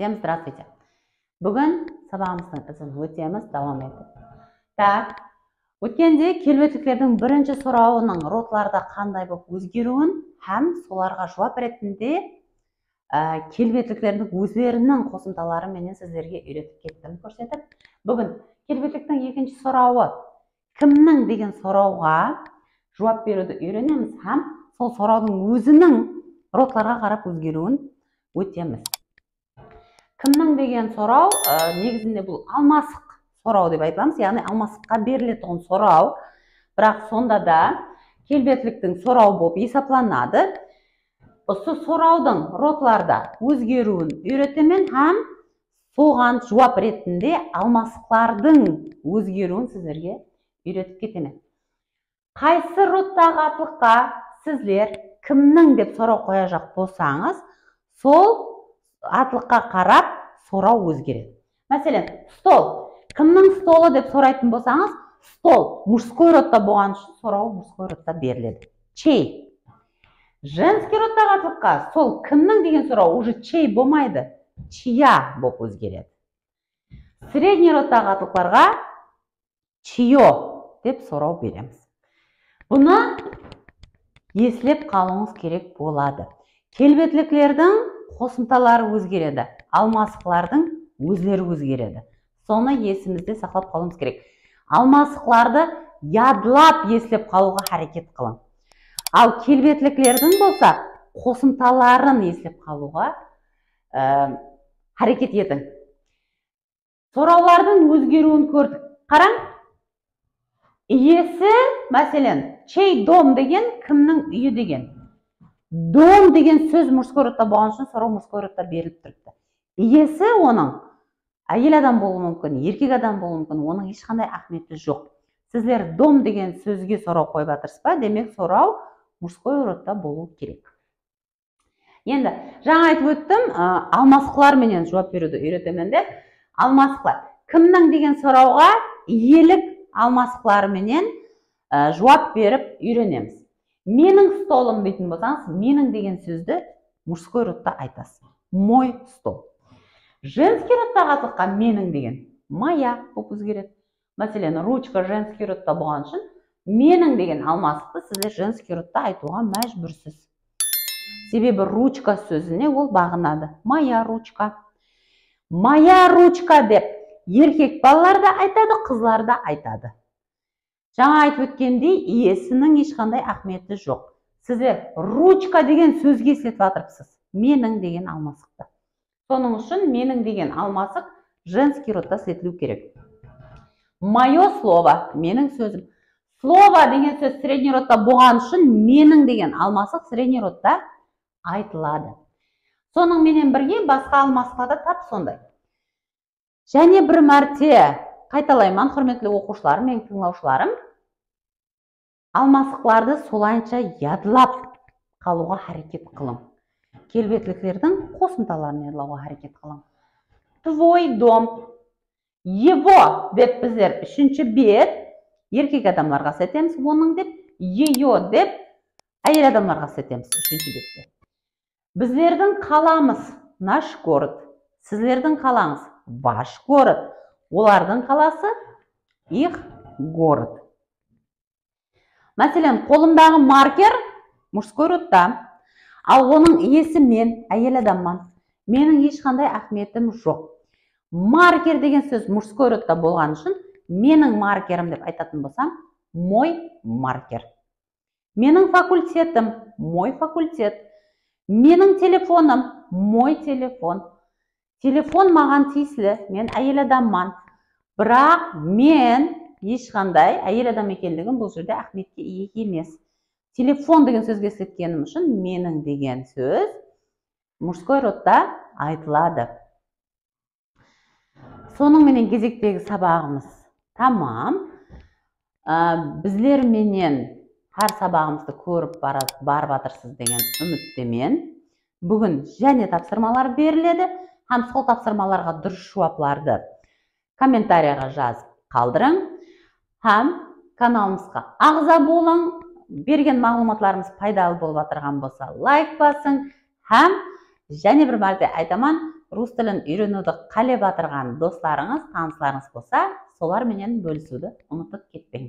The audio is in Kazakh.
Всем здравствуйте. Бүгін сабағымыздың ізін өтеміз, давам етіп. Так, өткенде келбеттілердің бірінші сұрауының ротларда қандай болып өзгеруін һәм соларға жауап ретінде келбеттілердің өздерінің қосымталары менен сіздерге үйретіп кеттім көрсетіп. Бүгін келбеттіліктің екінші сұрауы кімнің деген сұрауға жауап беруді үйренеміз һәм сол сұраудың өзінің ротларға қарап өзгеруін өтеміз. Кімнің деген сұрау негізінде бұл алмасық сұрау деп айтыламыз, яғни алмасыққа берілетін сұрау, бірақ сонда да келбеттіліктің сұрау болып есептелінеді. Осы сұраудың ротларда өзгеруін үйретемін һәм соған жауап ретінде алмасықлардың өзгеруін сіздерге үйретіп кетемін. Қайсы роттағы атлыққа сіздер кімнің деп сұрау қояжақ болсаңыз, сол атлыққа қарап сұрау өзгереді. Мәселен, стол. Кімнің столы деп сұрайтын болсаңыз, стол мужской родта болған үшін сұрау мужской родта беріледі. Чей. Женский роттағы атлыққа сол кімнің деген сұрау уже чей болмайды, чия болып өзгереді. Средний роттағы атлықларға чио деп сұрау береміз. Бұны еслеп қалуыңыз керек болады. Келбеттілердің қосымталары өзгереді, алмасықлардың өздері өзгереді. Соны есімізде сақлап қалуымыз керек. Алмасықларды ядлап еслеп қалуға харекет қылың. Ал келбеттілердің болса, қосымталарын еслеп қалуға харекет етің. Сұраулардың өзгеруін көрдік. Қараң, иесі, мәселен, чей дом деген кімнің үйі деген. Дом деген сөз мужской родта болған үшін сұрау мужской родта беріліп тұрыпты. Иесі оның әйел адам болуы мүмкін, еркек адам болуы мүмкін, оның ешқандай ахметі жоқ. Сіздер дом деген сөзге сұрау қойып жатырсыз ба? Демек сұрау мужской родта болу керек. Енді жаңа айтып өттім, алмасықлар менен жауап беруді үйретемін де. Алмасықлар. Кімнің деген сұрауға иелік алмасықлары менен жауап беріп үйренеміз. Менің столым дейтін болсаңыз, менің деген сөзді мужской родта айтасыз. Мой стол. Женский роттағы атлыққа менің деген моя болып өзгереді. Мәселен, ручка женский родта болған үшін менің деген алмасықты сіздер женский родта айтуға мәжбүрсіз. Себебі ручка сөзіне ол бағынады. Моя ручка. Моя ручка деп еркек балалар да айтады, қызлар да айтады. Жаңа айтып өткендей, иесінің ешқандай ахметі жоқ. Сіздер ручка деген сөзге есетіп жатырсыз. Менің деген алмасықты. Соның үшін менің деген алмасық женский родта сетілу керек. Мое слово, менің сөзім. Слово деген сөз средний родта болған үшін менің деген алмасық средний родта айтылады. Соның менен бірге басқа алмасықларда тап сондай. Және бір мәрте қайталайман, құрметті оқушыларым, мен тыңдаушыларым, алмасықларды солайынша ядлап қалуға харекет қылың. Келбеттілердің қосымталарын ядлауға харекет қылың. Твой дом. Его деп біздер үшінші бет еркек адамларға сетеміз, оның деп ее деп әйел адамларға сетеміз үшінші бетте. Біздердің қаламыз наш город, сіздердің қалаңыз ваш город, олардың қаласы их город. Мәселен, қолымдағы маркер мужской родта, ал оның иесі мен, әйел адамман. Менің ешқандай ахметім жоқ. Маркер деген сөз мужской родта болған үшін менің маркерім деп айтатын болсам, мой маркер. Менің факультетім, мой факультет. Менің телефоным, мой телефон. Телефон маған тиесілі, мен әйел адамман. Бірақ мен ешқандай әйел адам екендігім бұл жерде ахметке ие емес. Телефон деген сөзге сеткенім үшін менің деген сөз мужской родта айтылады. Соның менен кезектегі сабағымыз тамам. Біздер менен har сабағымызды көріп барып жатырсыз деген үміттемен. Бүгін және тапсырмалар беріледі. Һәм сол тапсырмаларға дұрыс жауапларды комментарияға жазып қалдырың. Һәм каналымызға ағза болың. Берген мағлұматларымыз пайдалы болып отырған болса, лайк басың. Һәм және бір мәрте айтаман, рус тілін үйренуді қалеп атырған достарыңыз, таныстарыңыз болса, солар менен бөлісуді ұмытып кетпең.